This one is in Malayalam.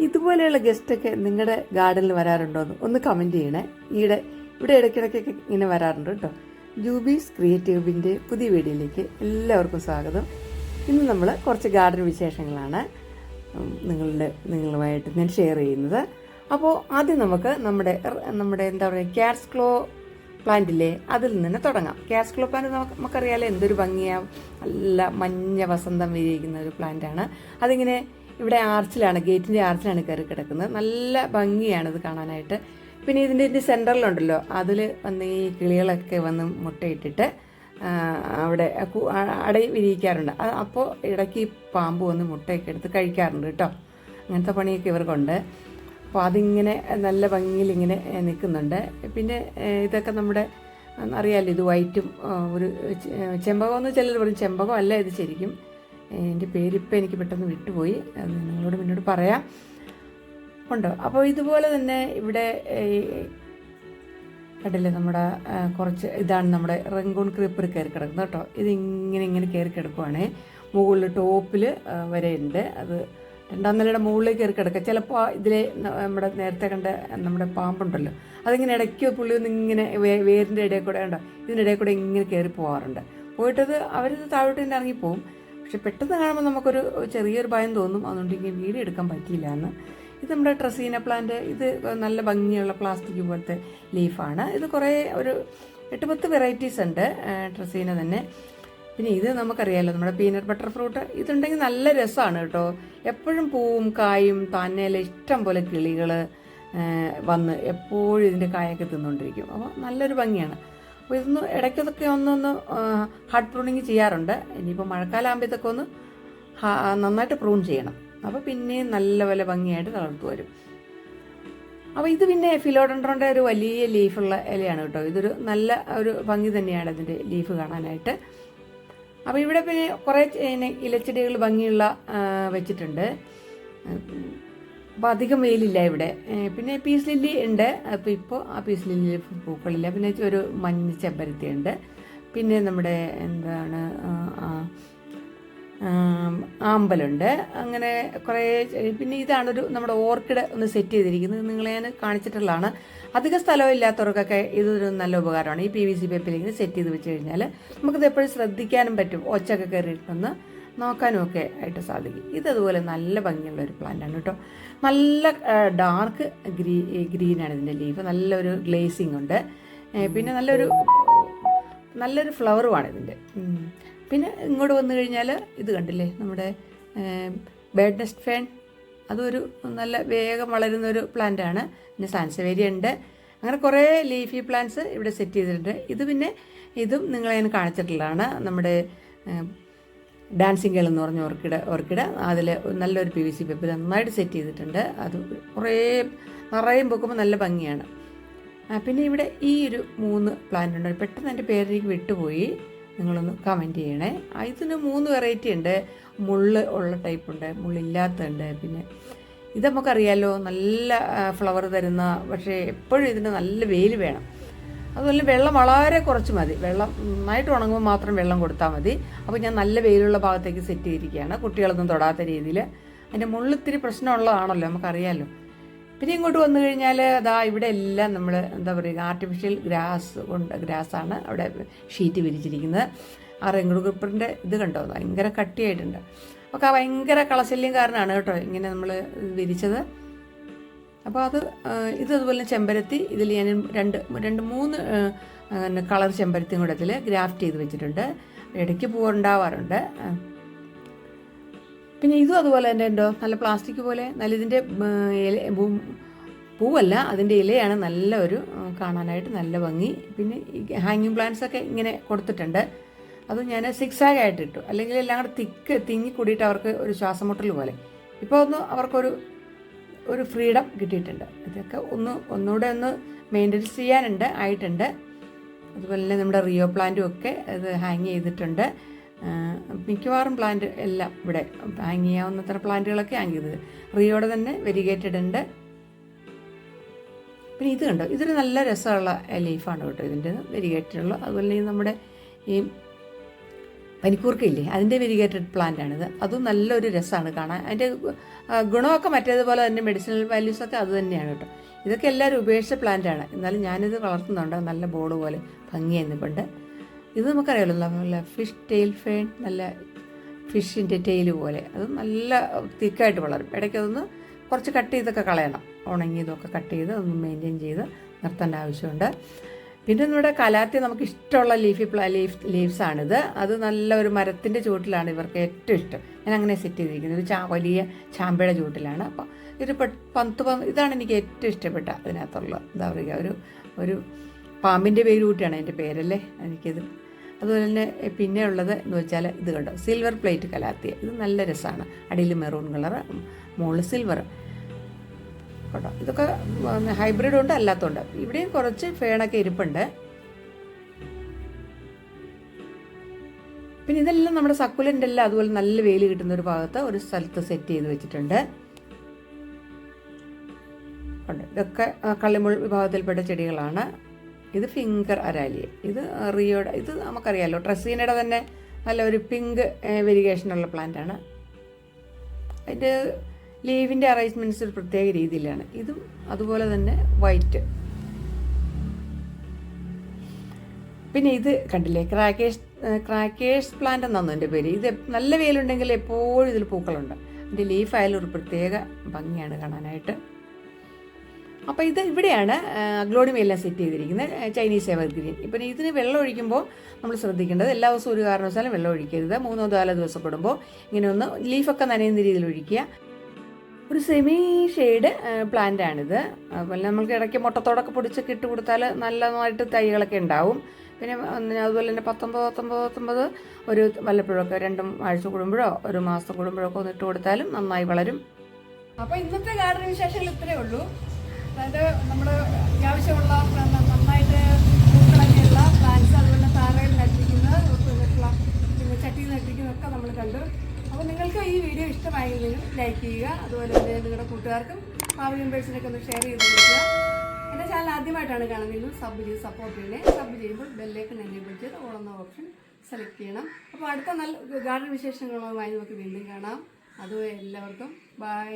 ഇതുപോലെയുള്ള ഗസ്റ്റൊക്കെ നിങ്ങളുടെ ഗാർഡനിൽ വരാറുണ്ടോയെന്ന് ഒന്ന് കമൻറ്റ് ചെയ്യണേ. ഇവിടെ ഇടയ്ക്കിടയ്ക്കൊക്കെ ഇങ്ങനെ വരാറുണ്ട് കേട്ടോ. ജൂബീസ് ക്രിയേറ്റീവിൻ്റെ പുതിയ വീഡിയോയിലേക്ക് എല്ലാവർക്കും സ്വാഗതം. ഇന്ന് നമ്മൾ കുറച്ച് ഗാർഡൻ വിശേഷങ്ങളാണ് നിങ്ങളുമായിട്ട് ഞാൻ ഷെയർ ചെയ്യുന്നത്. അപ്പോൾ ആദ്യം നമുക്ക് നമ്മുടെ എന്താ പറയുക, ക്യാറ്റ്സ് ക്ലോ പ്ലാന്റില്ലേ, അതിൽ നിന്ന് തുടങ്ങാം. ക്യാറ്റ്സ് ക്ലോ പ്ലാന്റ് നമുക്കറിയാലോ എന്തൊരു ഭംഗിയാണ്, നല്ല മഞ്ഞ വസന്തം വിരിയിക്കുന്ന ഒരു പ്ലാന്റാണ്. അതിങ്ങനെ ഇവിടെ ആർച്ചിലാണ്, ഗേറ്റിൻ്റെ ആർച്ചിലാണ് കയറി കിടക്കുന്നത്. നല്ല ഭംഗിയാണിത് കാണാനായിട്ട്. പിന്നെ ഇതിൻ്റെ സെൻറ്ററിലുണ്ടല്ലോ, അതിൽ വന്ന് ഈ കിളികളൊക്കെ വന്ന് മുട്ടയിട്ടിട്ട് അവിടെ അട വിരിയിക്കാറുണ്ട്. അപ്പോൾ ഇടയ്ക്ക് പാമ്പ് വന്ന് മുട്ടയൊക്കെ എടുത്ത് കഴിക്കാറുണ്ട് കേട്ടോ. അങ്ങനത്തെ പണിയൊക്കെ ഇവർക്കുണ്ട്. അപ്പോൾ അതിങ്ങനെ നല്ല ഭംഗിയിൽ ഇങ്ങനെ നിൽക്കുന്നുണ്ട്. പിന്നെ ഇതൊക്കെ നമ്മുടെ അറിയാമല്ലോ, ഇത് വൈറ്റും ഒരു ചെമ്പകമെന്ന് ചിലർ പറയും. ചെമ്പകം അല്ല ഇത് ശരിക്കും. എൻ്റെ പേരിപ്പോൾ എനിക്ക് പെട്ടെന്ന് വിട്ടുപോയി, അത് നിങ്ങളോട് മുന്നോട്ട് പറയാം. ഉണ്ടോ? അപ്പോൾ ഇതുപോലെ തന്നെ ഇവിടെ കണ്ടില്ലേ, നമ്മുടെ കുറച്ച് ഇതാണ് നമ്മുടെ റംഗൂൺ ക്രീപ്പർ കയറി കിടക്കുന്നത് കേട്ടോ. ഇതിങ്ങനെ കയറി കിടക്കുവാണ്. മുകളിൽ ടോപ്പിൽ വരെ ഉണ്ട്. അത് രണ്ടാം നിലയുടെ മുകളിലേക്ക് കയറി കിടക്കുക. ചിലപ്പോൾ ഇതിലെ നമ്മുടെ നേരത്തെ കണ്ട നമ്മുടെ പാമ്പുണ്ടല്ലോ, അതിങ്ങനെ ഇടയ്ക്ക് പുള്ളി ഒന്നിങ്ങനെ വേരിൻ്റെ ഇടയിൽ കൂടെ ഉണ്ടോ, ഇതിനിടയിൽ കൂടെ ഇങ്ങനെ കയറി പോകാറുണ്ട്. പോയിട്ടത് അവരിത് താഴോട്ട് തന്നെ ഇറങ്ങിപ്പോവും. പക്ഷെ പെട്ടെന്ന് കാണുമ്പോൾ നമുക്കൊരു ചെറിയൊരു ഭയം തോന്നും. അതുകൊണ്ട് ഇങ്ങനെ വീഡിയോ എടുക്കാൻ പറ്റിയില്ല എന്ന്. ഇത് നമ്മുടെ ട്രസീന പ്ലാന്റ്. ഇത് നല്ല ഭംഗിയുള്ള പ്ലാസ്റ്റിക് പോലത്തെ ലീഫാണ്. ഇത് കുറേ ഒരു 8-10 വെറൈറ്റീസ് ഉണ്ട് ട്രസീന തന്നെ. പിന്നെ ഇത് നമുക്കറിയാമല്ലോ, നമ്മുടെ പീനട്ട് ബട്ടർ ഫ്രൂട്ട്. ഇതുണ്ടെങ്കിൽ നല്ല രസമാണ് കേട്ടോ. എപ്പോഴും പൂവും കായും താന്നേല ഇഷ്ടം പോലെ കിളികൾ വന്ന് എപ്പോഴും ഇതിൻ്റെ കായൊക്കെ തിന്നുകൊണ്ടിരിക്കും. അപ്പോൾ നല്ലൊരു ഭംഗിയാണ്. അപ്പോൾ ഇതൊന്ന് ഇടയ്ക്കൊക്കെ ഒന്നൊന്ന് ഹാർഡ് പ്രൂണിങ് ചെയ്യാറുണ്ട്. ഇനിയിപ്പോൾ മഴക്കാലം ആകുമ്പോൾ ഇതൊക്കെ ഒന്ന് നന്നായിട്ട് പ്രൂൺ ചെയ്യണം. അപ്പോൾ പിന്നെയും നല്ല പോലെ ഭംഗിയായിട്ട് തളർത്തു വരും. അപ്പോൾ ഇത് പിന്നെ ഫിലോഡൻഡ്രോൻ്റെ ഒരു വലിയ ലീഫുള്ള ഇലയാണ് കേട്ടോ. ഇതൊരു നല്ല ഒരു ഭംഗി തന്നെയാണ് ഇതിൻ്റെ ലീഫ് കാണാനായിട്ട്. അപ്പോൾ ഇവിടെ പിന്നെ കുറേ ഇലച്ചെടികൾ ഭംഗിയുള്ള വെച്ചിട്ടുണ്ട്. അപ്പോൾ അധികം വെയിലില്ല ഇവിടെ. പിന്നെ പീസ് ലില്ലി ഉണ്ട്. അപ്പോൾ ഇപ്പോൾ ആ പീസ് ലില്ലി പൂക്കളില്ല. പിന്നെ ഒരു മഞ്ഞ ചെമ്പരത്തി ഉണ്ട്. പിന്നെ നമ്മുടെ എന്താണ് ആമ്പലുണ്ട്. അങ്ങനെ കുറേ. പിന്നെ ഇതാണൊരു നമ്മുടെ ഓർക്കിഡ് ഒന്ന് സെറ്റ് ചെയ്തിരിക്കുന്നത്. നിങ്ങളെ ഞാൻ കാണിച്ചിട്ടുള്ളതാണ്. അധികം സ്ഥലം ഇല്ലാത്തവർക്കൊക്കെ ഇതൊരു നല്ല ഉപകാരമാണ്. ഈ PVC പൈപ്പിൽ ഇങ്ങനെ സെറ്റ് ചെയ്ത് വെച്ച് കഴിഞ്ഞാൽ നമുക്കിത് എപ്പോഴും ശ്രദ്ധിക്കാനും പറ്റും. ഒച്ചൊക്കെ കയറിയിട്ടൊന്ന് നോക്കാനും ഒക്കെ ആയിട്ട് സാധിക്കും. ഇതതുപോലെ നല്ല ഭംഗിയുള്ള ഒരു പ്ലാന്റാണ് കേട്ടോ. നല്ല ഡാർക്ക് ഗ്രീനാണ് ഇതിൻ്റെ ലീഫ്. നല്ലൊരു ഗ്ലേസിങ് ഉണ്ട്. പിന്നെ നല്ലൊരു ഫ്ലവറുമാണ് ഇതിൻ്റെ. പിന്നെ ഇങ്ങോട്ട് വന്നു കഴിഞ്ഞാൽ ഇത് കണ്ടില്ലേ, നമ്മുടെ ബേർഡ് നെസ്റ്റ് ഫേൺ. അതൊരു നല്ല വേഗം വളരുന്നൊരു പ്ലാന്റാണ്. പിന്നെ സാൻസവേരിയ ഉണ്ട്. അങ്ങനെ കുറേ ലീഫി പ്ലാന്റ്സ് ഇവിടെ സെറ്റ് ചെയ്തിട്ടുണ്ട്. ഇതും നിങ്ങളെ ഞാൻ കാണിച്ചിട്ടുള്ളതാണ്. നമ്മുടെ ഡാൻസിങ് ഗേൾ എന്ന് പറഞ്ഞ ഓർക്കിഡ് അതിൽ നല്ലൊരു PVC പൈപ്പിൽ നന്നായിട്ട് സെറ്റ് ചെയ്തിട്ടുണ്ട്. അത് നിറയും പൊക്കുമ്പോൾ നല്ല ഭംഗിയാണ്. പിന്നെ ഇവിടെ ഈ ഒരു 3 പ്ലാന്റ് ഉണ്ട്. പെട്ടെന്ന് എൻ്റെ പേരെനിക്ക് വിട്ടുപോയി, നിങ്ങളൊന്ന് കമൻറ്റ് ചെയ്യണേ. ഇതിന് 3 വെറൈറ്റി ഉണ്ട്. മുള്ള് ഉള്ള ടൈപ്പുണ്ട്, മുള്ളില്ലാത്തതുണ്ട്. പിന്നെ ഇത് നമുക്കറിയാമല്ലോ, നല്ല ഫ്ലവർ തരുന്ന, പക്ഷേ എപ്പോഴും ഇതിന് നല്ല വെയിൽ വേണം. അതുപോലെ വെള്ളം വളരെ കുറച്ച് മതി. വെള്ളം നന്നായിട്ട് ഉണങ്ങുമ്പോൾ മാത്രം വെള്ളം കൊടുത്താൽ മതി. അപ്പോൾ ഞാൻ നല്ല വെയിലുള്ള ഭാഗത്തേക്ക് സെറ്റ് ചെയ്തിരിക്കുകയാണ്, കുട്ടികളൊന്നും തൊടാത്ത രീതിയിൽ. അതിൻ്റെ മുള്ളിത്തിരി പ്രശ്നമുള്ളതാണല്ലോ, നമുക്കറിയാമല്ലോ. പിന്നെ ഇങ്ങോട്ട് വന്നു കഴിഞ്ഞാൽ ഇവിടെ എല്ലാം നമ്മൾ എന്താ പറയുക, ആർട്ടിഫിഷ്യൽ ഗ്രാസാണ് അവിടെ ഷീറ്റ് വിരിച്ചിരിക്കുന്നത്. ആ റംഗൂൺ ക്രീപ്പറിൻ്റെ ഇത് കണ്ടോ, ഭയങ്കര കട്ടിയായിട്ടുണ്ട്. അപ്പോൾ ആ ഭയങ്കര കളശല്യം കാരണമാണ് കേട്ടോ ഇങ്ങനെ നമ്മൾ വിരിച്ചത്. അപ്പോൾ ഇതുപോലെ ചെമ്പരത്തി. ഇതിൽ ഞാൻ 2-3 കളർ ചെമ്പരത്തിയും കൂടെ ഇതിൽ ഗ്രാഫ്റ്റ് ചെയ്ത് വെച്ചിട്ടുണ്ട്. ഇടയ്ക്ക് പൂവുണ്ടാവാറുണ്ട്. പിന്നെ ഇതും അതുപോലെ തന്നെ ഉണ്ടോ, നല്ല പ്ലാസ്റ്റിക് പോലെ. നല്ല ഇതിൻ്റെ പൂവല്ല, അതിൻ്റെ ഇലയാണ് നല്ല ഒരു കാണാനായിട്ട് നല്ല ഭംഗി. പിന്നെ ഹാങ്ങിങ് പ്ലാന്റ്സൊക്കെ ഇങ്ങനെ കൊടുത്തിട്ടുണ്ട്. അത് ഞാൻ 6 ആയിട്ട് ഇട്ടു. അല്ലെങ്കിൽ എല്ലാം കൂടെ തിങ്ങി കൂടിയിട്ട് അവർക്ക് ഒരു ശ്വാസമുട്ടൽ പോലെ. ഇപ്പോൾ ഒരു ഫ്രീഡം കിട്ടിയിട്ടുണ്ട്. ഇതൊക്കെ ഒന്നുകൂടെ ഒന്ന് മെയിൻ്റെനൻസ് ചെയ്യാനുണ്ട്, ആയിട്ടുണ്ട്. അതുപോലെ തന്നെ നമ്മുടെ റിയോ പ്ലാന്റും ഒക്കെ ഇത് ഹാങ് ചെയ്തിട്ടുണ്ട്. മിക്കവാറും പ്ലാന്റ് എല്ലാം ഇവിടെ ഹാങ് ചെയ്യാവുന്നത്ര പ്ലാന്റുകളൊക്കെ ഹാങ് ചെയ്തത്. റിയോയുടെ തന്നെ വെരിഗേറ്റഡ് ഉണ്ട്. പിന്നെ ഇത് കണ്ടോ, ഇതൊരു നല്ല രസമുള്ള ലീഫാണ് കേട്ടോ ഇതിൻ്റെ വെരിഗേറ്റഡുള്ള. അതുപോലെ നമ്മുടെ ഈ പനിക്കൂർക്കയില്ലേ, അതിൻ്റെ വെരിഗേറ്റഡ് പ്ലാന്റ് ആണിത്. അതും നല്ലൊരു രസമാണ് കാണാൻ. അതിൻ്റെ ഗുണമൊക്കെ മറ്റേതുപോലെ തന്നെ മെഡിസിനൽ വാല്യൂസൊക്കെ അത് തന്നെയാണ് കേട്ടോ. ഇതൊക്കെ എല്ലാവരും ഉപേക്ഷിച്ച പ്ലാന്റാണ്. എന്നാലും ഞാനിത് വളർത്തുന്നുണ്ട്. നല്ല ബോർഡ് പോലെ ഭംഗിയായി നിൽപ്പുണ്ട്. ഇത് നമുക്കറിയാമല്ലോ, നല്ല ഫിഷ് ടെയിൽ ഫേൺ, നല്ല ഫിഷിൻ്റെ ടെയിൽ പോലെ. അത് നല്ല തിക്കായിട്ട് വളരും. ഇടയ്ക്ക് അതൊന്ന് കുറച്ച് കട്ട് ചെയ്തൊക്കെ കളയണം. ഉണങ്ങിയതൊക്കെ കട്ട് ചെയ്ത് അതൊന്ന് മെയിൻറ്റെയിൻ ചെയ്ത് നിർത്തേണ്ട ആവശ്യമുണ്ട്. പിന്നെ നമ്മുടെ കലാത്തി നമുക്ക് ഇഷ്ടമുള്ള ലീവ്സാണിത്. അത് നല്ല ഒരു മരത്തിൻ്റെ ചുവട്ടിലാണ് ഇവർക്ക് ഏറ്റവും ഇഷ്ടം. ഞാൻ അങ്ങനെ സെറ്റ് ചെയ്തിരിക്കുന്നത്. ഒരു വലിയ ചാമ്പയുടെ ചുവട്ടിലാണ്. അപ്പം ഒരു ഇതാണ് എനിക്ക് ഏറ്റവും ഇഷ്ടപ്പെട്ട അതിനകത്തുള്ള എന്താ പറയുക, ഒരു പാമ്പിൻ്റെ പേര് കൂട്ടിയാണ് അതിൻ്റെ പേരല്ലേ എനിക്കിത്. അതുപോലെ തന്നെ പിന്നെ ഉള്ളത് എന്ന് വെച്ചാൽ ഇത് കണ്ടോ, സിൽവർ പ്ലേറ്റ് കലാത്തിയ. ഇത് നല്ല രസമാണ്. അടിയിൽ മെറൂൺ കളറ്, മുകളിൽ സിൽവർ കേട്ടോ. ഇതൊക്കെ ഹൈബ്രിഡ് ഉണ്ട്, അല്ലാത്തതുണ്ട്. ഇവിടെയും കുറച്ച് ഫേണൊക്കെ ഇരിപ്പുണ്ട്. പിന്നെ ഇതെല്ലാം നമ്മുടെ സക്കുലൻ്റ് എല്ലാം അതുപോലെ നല്ല വെയിൽ കിട്ടുന്ന ഒരു ഭാഗത്ത് ഒരു സ്ഥലത്ത് സെറ്റ് ചെയ്ത് വെച്ചിട്ടുണ്ട്. ഇതൊക്കെ കള്ളിമുൾ വിഭാഗത്തിൽപ്പെട്ട ചെടികളാണ്. ഇത് ഫിംഗർ അരാലിയ, ഇത് റിയോയുടെ, ഇത് നമുക്കറിയാമല്ലോ ട്രസീനയുടെ തന്നെ നല്ല ഒരു പിങ്ക് വെരിഗേഷനുള്ള പ്ലാന്റാണ്. അതിൻ്റെ ലീവിൻ്റെ അറേഞ്ച്മെൻറ്റ്സ് ഒരു പ്രത്യേക രീതിയിലാണ്. ഇതും അതുപോലെ തന്നെ വൈറ്റ്. പിന്നെ ഇത് കണ്ടില്ലേ, ക്രാക്കേഴ്സ് പ്ലാന്റ് എന്നാണ് എൻ്റെ പേര്. ഇത് നല്ല വെയിലുണ്ടെങ്കിൽ എപ്പോഴും ഇതിൽ പൂക്കളുണ്ട്. അതിൻ്റെ ലീഫായാലും ഒരു പ്രത്യേക ഭംഗിയാണ് കാണാനായിട്ട്. അപ്പോൾ ഇത് ഇവിടെയാണ് അഗ്ലോണിമയെല്ലാം സെറ്റ് ചെയ്തിരിക്കുന്നത്, ചൈനീസ് എവർഗ്രീൻ. ഇപ്പം ഇതിന് വെള്ളം ഒഴിക്കുമ്പോൾ നമ്മൾ ശ്രദ്ധിക്കേണ്ടത് എല്ലാ ദിവസവും ഒരു കാരണവശാലും വെള്ളം ഒഴിക്കരുത്. 3-4 ദിവസം കൂടുമ്പോൾ ഇങ്ങനെ ഒന്ന് ലീഫൊക്കെ നനയുന്ന രീതിയിൽ ഒഴിക്കുക. ഒരു സെമി ഷെയ്ഡ് പ്ലാന്റ് ആണിത്. അതുപോലെ നമ്മൾക്ക് ഇടയ്ക്ക് മുട്ടത്തോടൊക്കെ പൊടിച്ചൊക്കെ ഇട്ട് കൊടുത്താൽ നല്ലതായിട്ട് തൈകളൊക്കെ ഉണ്ടാവും. പിന്നെ അതുപോലെ തന്നെ 19 ഒരു വല്ലപ്പോഴൊക്കെ 2 ആഴ്ച കൂടുമ്പോഴോ 1 മാസം കൂടുമ്പോഴൊക്കെ ഒന്ന് ഇട്ട് കൊടുത്താലും നന്നായി വളരും. അപ്പോൾ ഇന്നത്തെ ഗാർഡൻ വിശേഷങ്ങൾ ഇത്രയേ ഉള്ളൂ. അതായത് നമ്മൾ അത്യാവശ്യമുള്ള നന്നായിട്ട് പൂക്കളൊക്കെയുള്ള പ്ലാന്റ്സ്, അതുപോലെ താറയിൽ നട്ടിരിക്കുന്നത്, പിന്നെ ചട്ടിയിൽ നട്ടിരിക്കുന്നതൊക്കെ നമ്മൾ കണ്ടു. അപ്പോൾ നിങ്ങൾക്ക് ഈ വീഡിയോ ഇഷ്ടമായെങ്കിൽ ലൈക്ക് ചെയ്യുക. അതുപോലെ തന്നെ നിങ്ങളുടെ കൂട്ടുകാർക്കും ഫാമിലി മെമ്പേഴ്സിനൊക്കെ ഒന്ന് ഷെയർ ചെയ്ത് കൊടുക്കുക. എൻ്റെ ചാനൽ ആദ്യമായിട്ടാണ് കാണുന്നതെങ്കിൽ സബ് ചെയ്ത് സപ്പോർട്ട് ചെയ്യണേ. സബ് ചെയ്യുമ്പോൾ ബെല്ലൈക്കൺ എനേബിൾ ചെയ്ത് ഓൾ എന്ന ഓപ്ഷൻ സെലക്ട് ചെയ്യണം. അപ്പോൾ അടുത്ത നല്ല ഗാർഡൻ വിശേഷങ്ങളുമായി നമുക്ക് വീണ്ടും കാണാം. അതുവരെ എല്ലാവർക്കും ബൈ.